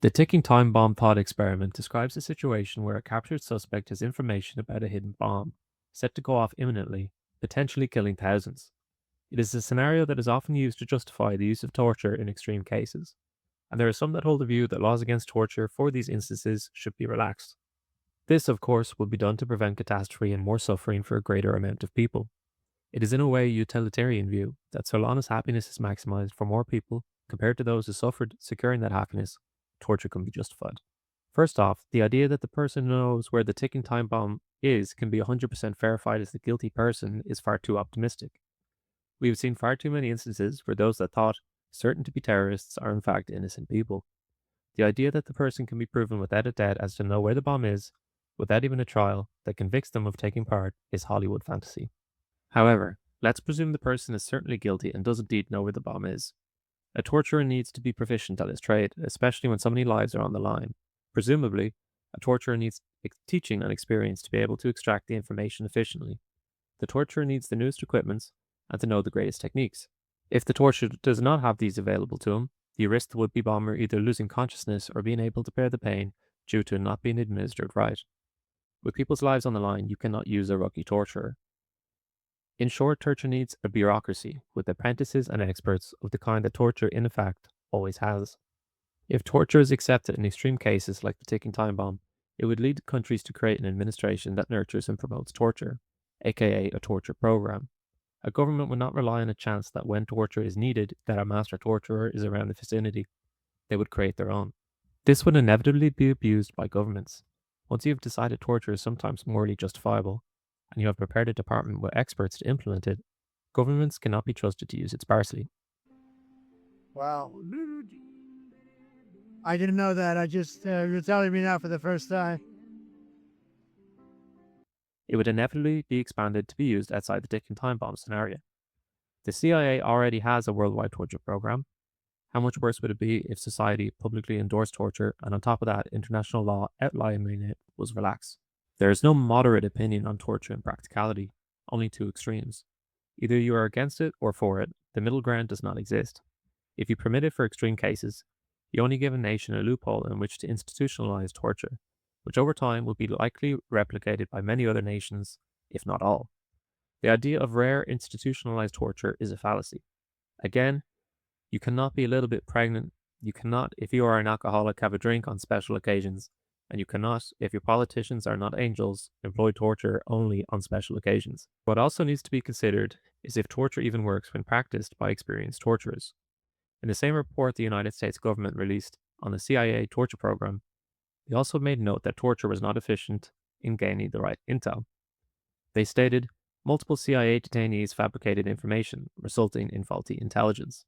The ticking time bomb thought experiment describes a situation where a captured suspect has information about a hidden bomb, set to go off imminently, potentially killing thousands. It is a scenario that is often used to justify the use of torture in extreme cases, and there are some that hold the view that laws against torture for these instances should be relaxed. This, of course, would be done to prevent catastrophe and more suffering for a greater amount of people. It is in a way a utilitarian view that so long as happiness is maximized for more people compared to those who suffered securing that happiness, torture can be justified. First off, the idea that the person knows where the ticking time bomb is can be 100% verified as the guilty person is far too optimistic. We have seen far too many instances where those that thought certain to be terrorists are in fact innocent people. The idea that the person can be proven without a doubt as to know where the bomb is, without even a trial that convicts them of taking part, is Hollywood fantasy. However, let's presume the person is certainly guilty and does indeed know where the bomb is. A torturer needs to be proficient at his trade, especially when so many lives are on the line. Presumably, a torturer needs teaching and experience to be able to extract the information efficiently. The torturer needs the newest equipments and to know the greatest techniques. If the torturer does not have these available to him, you risk the would-be bomber either losing consciousness or being able to bear the pain due to not being administered right. With people's lives on the line, you cannot use a rookie torturer. In short, torture needs a bureaucracy with apprentices and experts of the kind that torture, in effect, always has. If torture is accepted in extreme cases like the ticking time bomb, it would lead countries to create an administration that nurtures and promotes torture, aka a torture program. A government would not rely on a chance that when torture is needed, that a master torturer is around the vicinity. They would create their own. This would inevitably be abused by governments. Once you have decided torture is sometimes morally justifiable, and you have prepared a department with experts to implement it, governments cannot be trusted to use it sparsely. Wow. I didn't know that. You're telling me now for the first time. It would inevitably be expanded to be used outside the ticking time bomb scenario. The CIA already has a worldwide torture program. How much worse would it be if society publicly endorsed torture and on top of that, international law outlining it was relaxed? There is no moderate opinion on torture in practicality, only two extremes. Either you are against it or for it. The middle ground does not exist. If you permit it for extreme cases, you only give a nation a loophole in which to institutionalize torture, which over time will be likely replicated by many other nations, if not all. The idea of rare institutionalized torture is a fallacy. Again, you cannot be a little bit pregnant. You cannot, if you are an alcoholic, have a drink on special occasions. And you cannot, if your politicians are not angels, employ torture only on special occasions. What also needs to be considered is if torture even works when practiced by experienced torturers. In the same report the United States government released on the CIA torture program, they also made note that torture was not efficient in gaining the right intel. They stated, multiple CIA detainees fabricated information, resulting in faulty intelligence.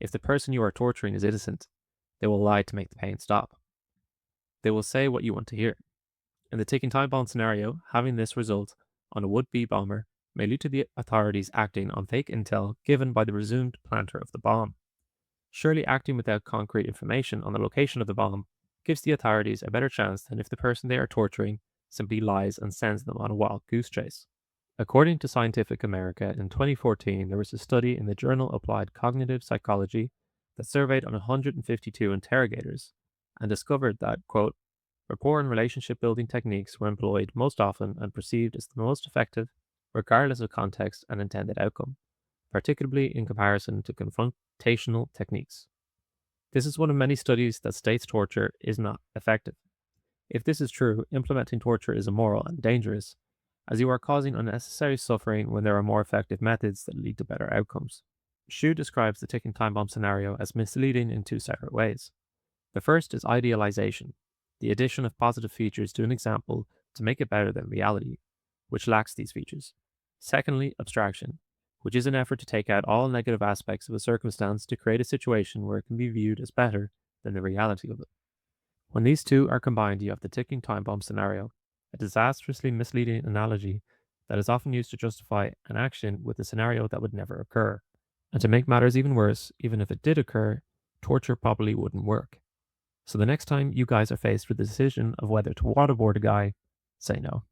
If the person you are torturing is innocent, they will lie to make the pain stop. They will say what you want to hear. In the ticking time bomb scenario, having this result on a would-be bomber may lead to the authorities acting on fake intel given by the presumed planter of the bomb. Surely acting without concrete information on the location of the bomb gives the authorities a better chance than if the person they are torturing simply lies and sends them on a wild goose chase. According to Scientific America, in 2014, there was a study in the journal Applied Cognitive Psychology that surveyed on 152 interrogators and discovered that, quote, rapport and relationship building techniques were employed most often and perceived as the most effective, regardless of context and intended outcome, particularly in comparison to confrontational techniques. This is one of many studies that states torture is not effective. If this is true, implementing torture is immoral and dangerous, as you are causing unnecessary suffering when there are more effective methods that lead to better outcomes. Shue describes the ticking time bomb scenario as misleading in two separate ways. The first is idealization, the addition of positive features to an example to make it better than reality, which lacks these features. Secondly, abstraction, which is an effort to take out all negative aspects of a circumstance to create a situation where it can be viewed as better than the reality of it. When these two are combined, you have the ticking time bomb scenario, a disastrously misleading analogy that is often used to justify an action with a scenario that would never occur. And to make matters even worse, even if it did occur, torture probably wouldn't work. So the next time you guys are faced with the decision of whether to waterboard a guy, say no.